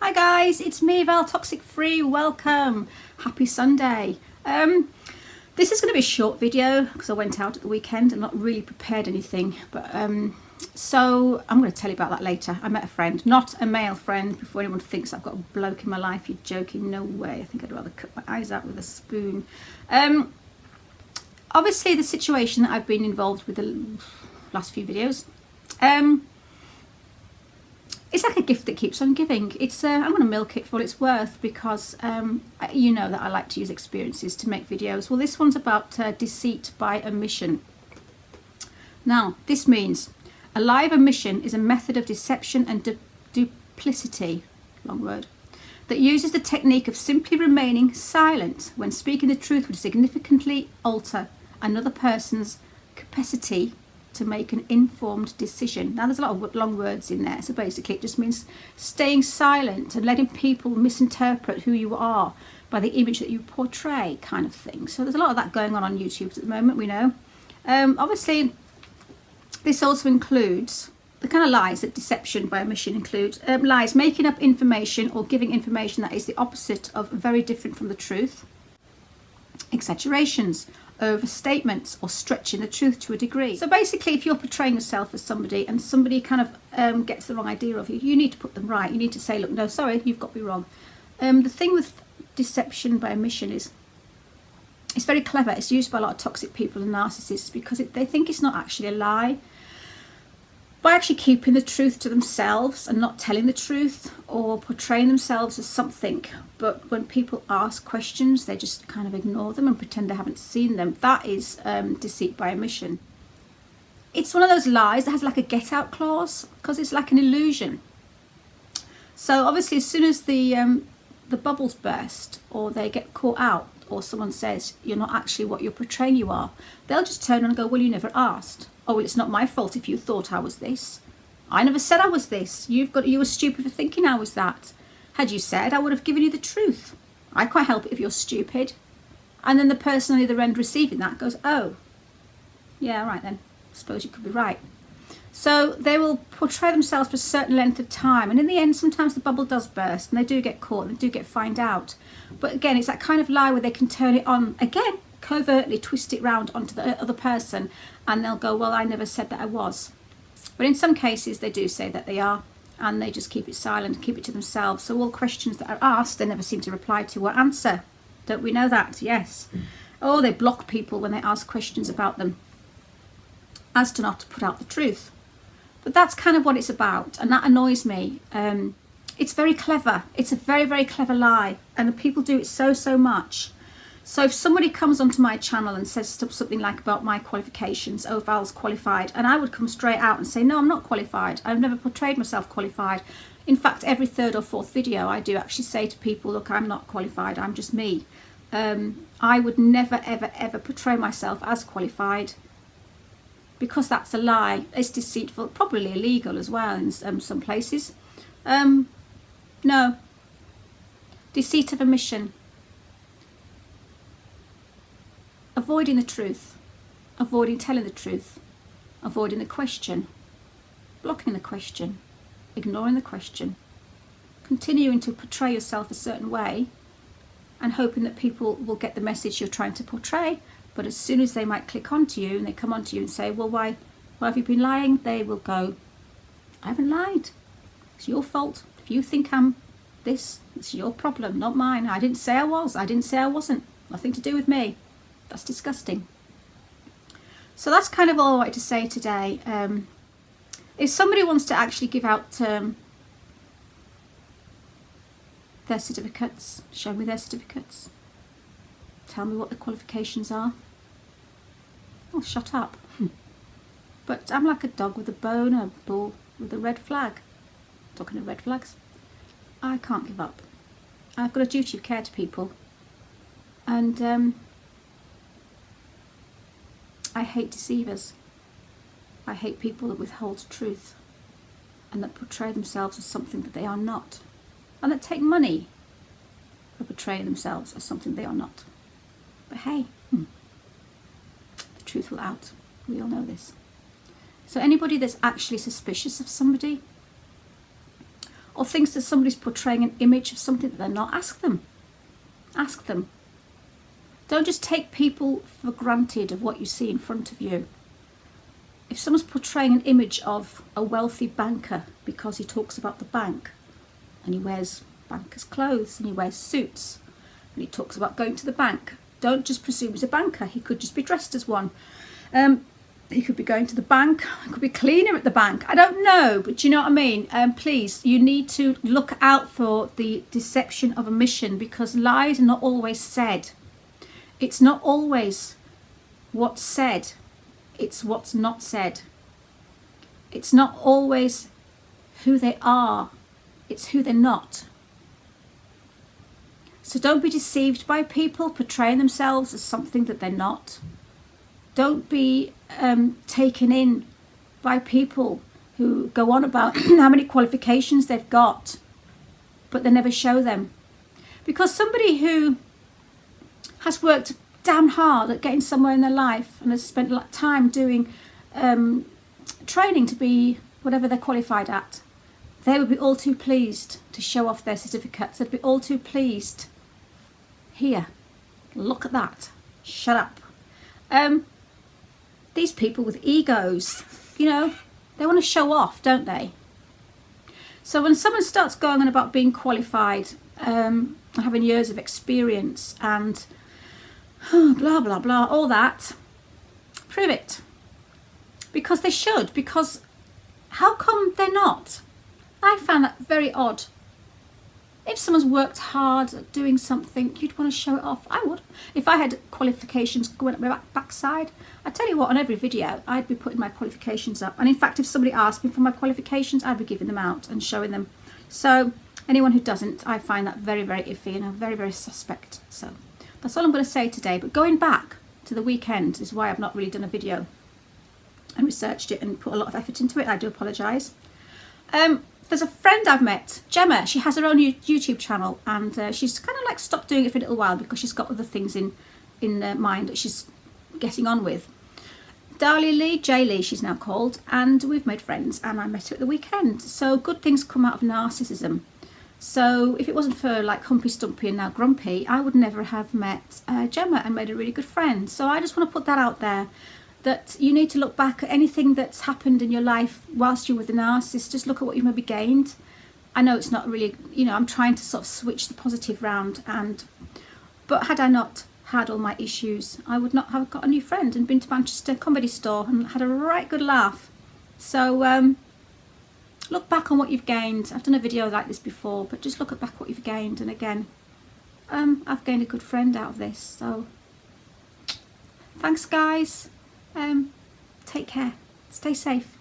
Hi guys, it's me, Val, Toxic Free. Welcome. Happy Sunday. This is going to be a short video because I went out at the weekend and not really prepared anything. But so I'm going to tell you about that later. I met a friend, not a male friend. Before anyone thinks I've got a bloke in my life, you're joking. No way. I think I'd rather cut my eyes out with a spoon. Obviously, the situation that I've been involved with the last few videos. It's like a gift that keeps on giving. It's I'm going to milk it for what it's worth because you know that I like to use experiences to make videos. Well, this one's about deceit by omission. Now, this means a lie of omission is a method of deception and duplicity, long word, that uses the technique of simply remaining silent when speaking the truth would significantly alter another person's capacity to make an informed decision. Now there's a lot of long words in there, so basically it just means staying silent and letting people misinterpret who you are by the image that you portray, kind of thing. So there's a lot of that going on YouTube at the moment, we know. Obviously this also includes the kind of lies that deception by omission includes. Lies, making up information or giving information that is the opposite of very different from the truth. Exaggerations, overstatements, or stretching the truth to a degree. So basically, if you're portraying yourself as somebody and somebody kind of gets the wrong idea of you, you need to put them right. You need to say, look, no, sorry, you've got me wrong. The thing with deception by omission is it's very clever. It's used by a lot of toxic people and narcissists because they think it's not actually a lie. By actually keeping the truth to themselves and not telling the truth or portraying themselves as something, but when people ask questions they just kind of ignore them and pretend they haven't seen them. That is deceit by omission. It's one of those lies that has like a get out clause because it's like an illusion. So obviously as soon as the bubbles burst or they get caught out or someone says you're not actually what you're portraying you are, they'll just turn around and go, well, you never asked. Oh, well, it's not my fault if you thought I was this. I never said I was this. You were stupid for thinking I was that. Had you said, I would have given you the truth. I can't help it if you're stupid. And then the person on the other end receiving that goes, oh, yeah, right then. I suppose you could be right. So they will portray themselves for a certain length of time. And in the end, sometimes the bubble does burst and they do get caught and they do get found out. But again, it's that kind of lie where they can turn it on again, covertly twist it round onto the other person and they'll go, well, I never said that I was. But in some cases they do say that they are and they just keep it silent, keep it to themselves. So all questions that are asked they never seem to reply to or answer. Don't we know that? Yes. Oh, they block people when they ask questions about them as to not to put out the truth. But that's kind of what it's about, and that annoys me. It's very clever. It's a very, very clever lie, and people do it so much. So if somebody comes onto my channel and says something like about my qualifications, oh, Val's qualified, and I would come straight out and say, no, I'm not qualified. I've never portrayed myself qualified. In fact, every third or fourth video I do actually say to people, look, I'm not qualified, I'm just me. I would never, ever, ever portray myself as qualified because that's a lie. It's deceitful, probably illegal as well in some places. No. Deceit of omission. Avoiding the truth, avoiding telling the truth, avoiding the question, blocking the question, ignoring the question, continuing to portray yourself a certain way and hoping that people will get the message you're trying to portray. But as soon as they might click onto you and they come onto you and say, well, why have you been lying? They will go, I haven't lied. It's your fault. If you think I'm this, it's your problem, not mine. I didn't say I was. I didn't say I wasn't. Nothing to do with me. That's disgusting. So that's kind of all I wanted to say today. If somebody wants to actually give out their certificates, show me their certificates, tell me what the qualifications are, oh, shut up. But I'm like a dog with a bone, a bull with a red flag. Talking of red flags, I can't give up. I've got a duty of care to people, and I hate deceivers. I hate people that withhold truth and that portray themselves as something that they are not, and that take money for portraying themselves as something they are not. But hey, the truth will out. We all know this. So anybody that's actually suspicious of somebody or thinks that somebody's portraying an image of something that they're not, ask them. Ask them. Don't just take people for granted of what you see in front of you. If someone's portraying an image of a wealthy banker because he talks about the bank and he wears banker's clothes and he wears suits and he talks about going to the bank, don't just presume he's a banker. He could just be dressed as one. He could be going to the bank. He could be cleaner at the bank. I don't know, but you know what I mean? Please, you need to look out for the deception of omission, because lies are not always said. It's not always what's said. It's what's not said. It's not always who they are. It's who they're not. So don't be deceived by people portraying themselves as something that they're not. Don't be taken in by people who go on about how many qualifications they've got, but they never show them. Because somebody who has worked damn hard at getting somewhere in their life and has spent a lot of time doing training to be whatever they're qualified at, they would be all too pleased to show off their certificates. They'd be all too pleased. Here, look at that. Shut up. These people with egos, you know, they want to show off, don't they? So when someone starts going on about being qualified, having years of experience and blah, blah, blah, all that, prove it. Because they should. Because how come they're not? I found that very odd. If someone's worked hard at doing something, you'd want to show it off. I would. If I had qualifications going up my backside, I tell you what, on every video, I'd be putting my qualifications up. And in fact, if somebody asked me for my qualifications, I'd be giving them out and showing them. So anyone who doesn't, I find that very, very iffy and I'm very, very suspect. So that's all I'm going to say today. But going back to the weekend is why I've not really done a video and researched it and put a lot of effort into it. I do apologise. There's a friend I've met, Gemma. She has her own YouTube channel, and she's kind of like stopped doing it for a little while because she's got other things in mind that she's getting on with. Dahlia Lee, J Lee she's now called, and we've made friends, and I met her at the weekend. So good things come out of narcissism. So if it wasn't for like Humpy Stumpy and now Grumpy, I would never have met Gemma and made a really good friend. So I just want to put that out there, that you need to look back at anything that's happened in your life whilst you're with a narcissist. Just look at what you've maybe gained. I know it's not really, you know, I'm trying to sort of switch the positive round, but had I not had all my issues, I would not have got a new friend and been to Manchester Comedy Store and had a right good laugh. So look back on what you've gained. I've done a video like this before, but just look back what you've gained. And again, I've gained a good friend out of this. So thanks guys. Take care. Stay safe.